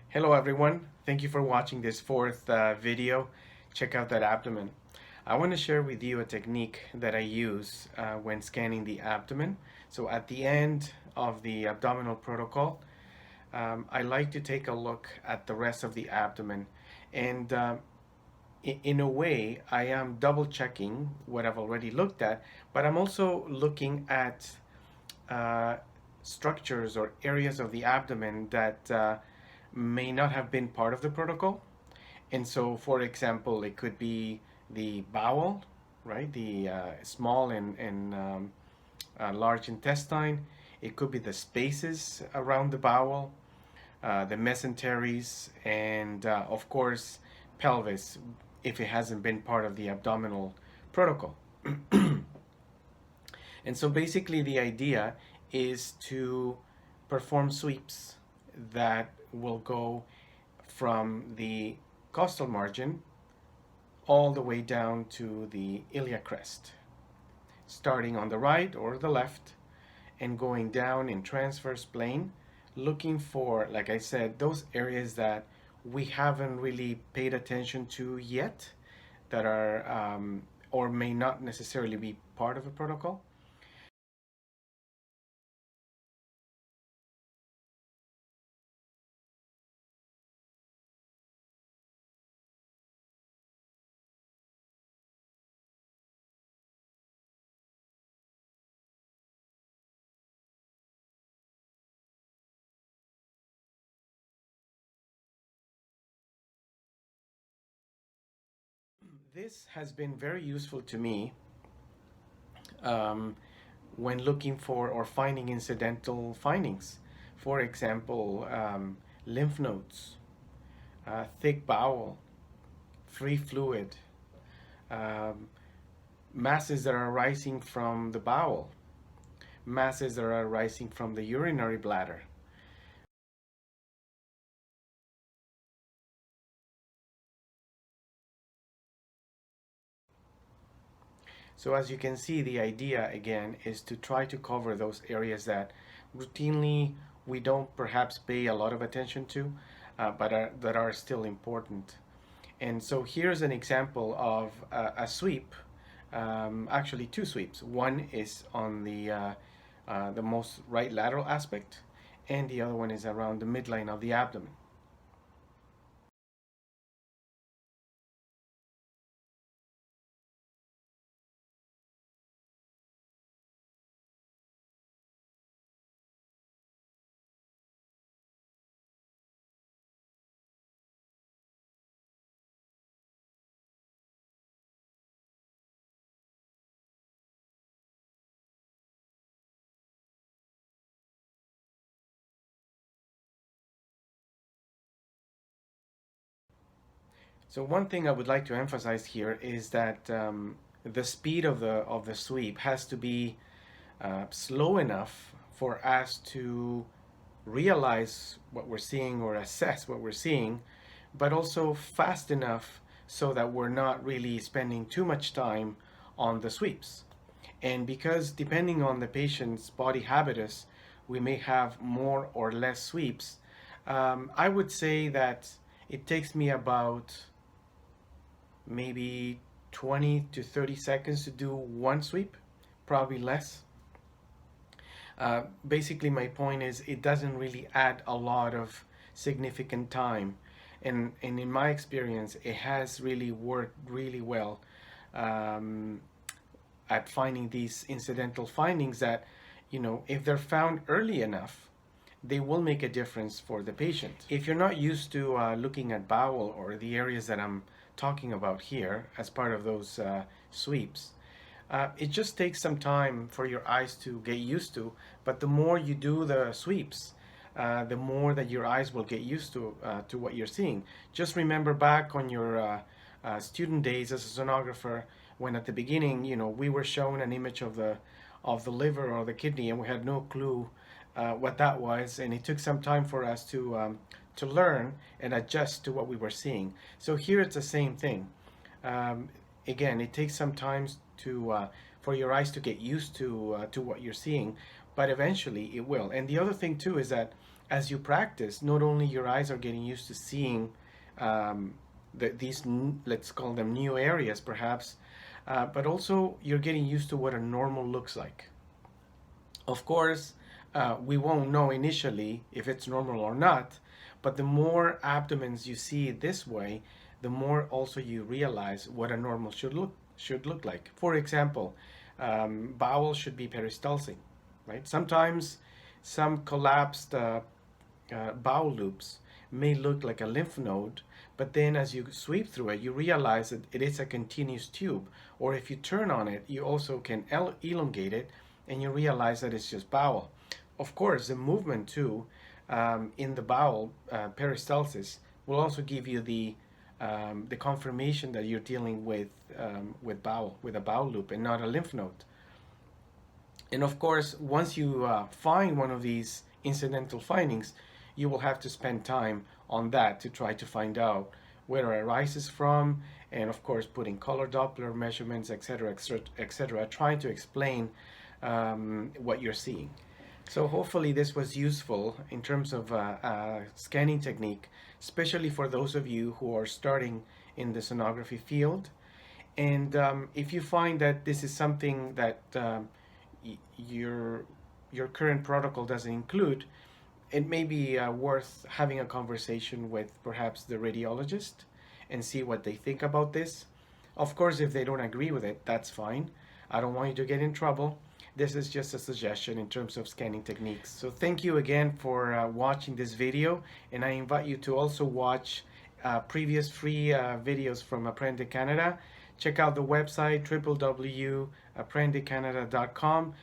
Hello everyone, thank you for watching this fourth video. Check out that abdomen. I want to share with you a technique that I use when scanning the abdomen. So at the end of the abdominal protocol, I like to take a look at the rest of the abdomen, and in a way I am double checking what I've already looked at, but I'm also looking at uh, structures or areas of the abdomen that may not have been part of the protocol. And so, for example, it could be the bowel, right? The small and large intestine. It could be the spaces around the bowel, the mesenteries, and of course, pelvis, if it hasn't been part of the abdominal protocol. And so basically the idea is to perform sweeps that will go from the costal margin all the way down to the iliac crest, starting on the right or the left and going down in transverse plane, looking for, like I said, those areas that we haven't really paid attention to yet, that are or may not necessarily be part of a protocol. This has been very useful to me um, when looking for or finding incidental findings. For example, lymph nodes, thick bowel, free fluid, um, masses that are arising from the bowel, masses that are arising from the urinary bladder. So as you can see, the idea again is to try to cover those areas that routinely we don't perhaps pay a lot of attention to, but that are still important. And so here's an example of a sweep, actually two sweeps. One is on the most right lateral aspect, and the other one is around the midline of the abdomen. So one thing I would like to emphasize here is that the speed of the sweep has to be slow enough for us to realize what we're seeing or assess what we're seeing, but also fast enough so that we're not really spending too much time on the sweeps. And because depending on the patient's body habitus, we may have more or less sweeps. I would say that it takes me about maybe 20 to 30 seconds to do one sweep, probably less. Basically, my point is it doesn't really add a lot of significant time. And in my experience, it has really worked really well um, at finding these incidental findings that, if they're found early enough, they will make a difference for the patient. If you're not used to looking at bowel or the areas that I'm talking about here as part of those sweeps, it just takes some time for your eyes to get used to, but the more you do the sweeps, the more that your eyes will get used to what you're seeing. Just remember back on your student days as a sonographer, when at the beginning, we were shown an image of the liver or the kidney, and we had no clue what that was, and it took some time for us to learn and adjust to what we were seeing. So here it's the same thing. again, it takes some time to for your eyes to get used to what you're seeing, but eventually it will. And the other thing too is that as you practice, not only your eyes are getting used to seeing um, these, let's call them new areas perhaps, but also you're getting used to what a normal looks like. Of course, we won't know initially if it's normal or not, but the more abdomens you see this way, the more also you realize what a normal should look like. For example, bowel should be peristaltic, right? Sometimes some collapsed bowel loops may look like a lymph node, but then as you sweep through it, you realize that it is a continuous tube. Or if you turn on it, you also can elongate it, and you realize that it's just bowel. Of course, the movement too in the bowel peristalsis will also give you the confirmation that you're dealing with bowel, with a bowel loop, and not a lymph node. And of course, once you find one of these incidental findings, you will have to spend time on that to try to find out where it arises from, and of course, putting color Doppler measurements, etc., etc., etc., trying to explain what you're seeing. So hopefully this was useful in terms of scanning technique, especially for those of you who are starting in the sonography field. And if you find that this is something that your current protocol doesn't include, it may be worth having a conversation with perhaps the radiologist and see what they think about this. Of course, if they don't agree with it, that's fine. I don't want you to get in trouble. This is just a suggestion in terms of scanning techniques. So thank you again for watching this video, and I invite you to also watch previous free videos from Aprende Canada. Check out the website www.aprendecanada.com.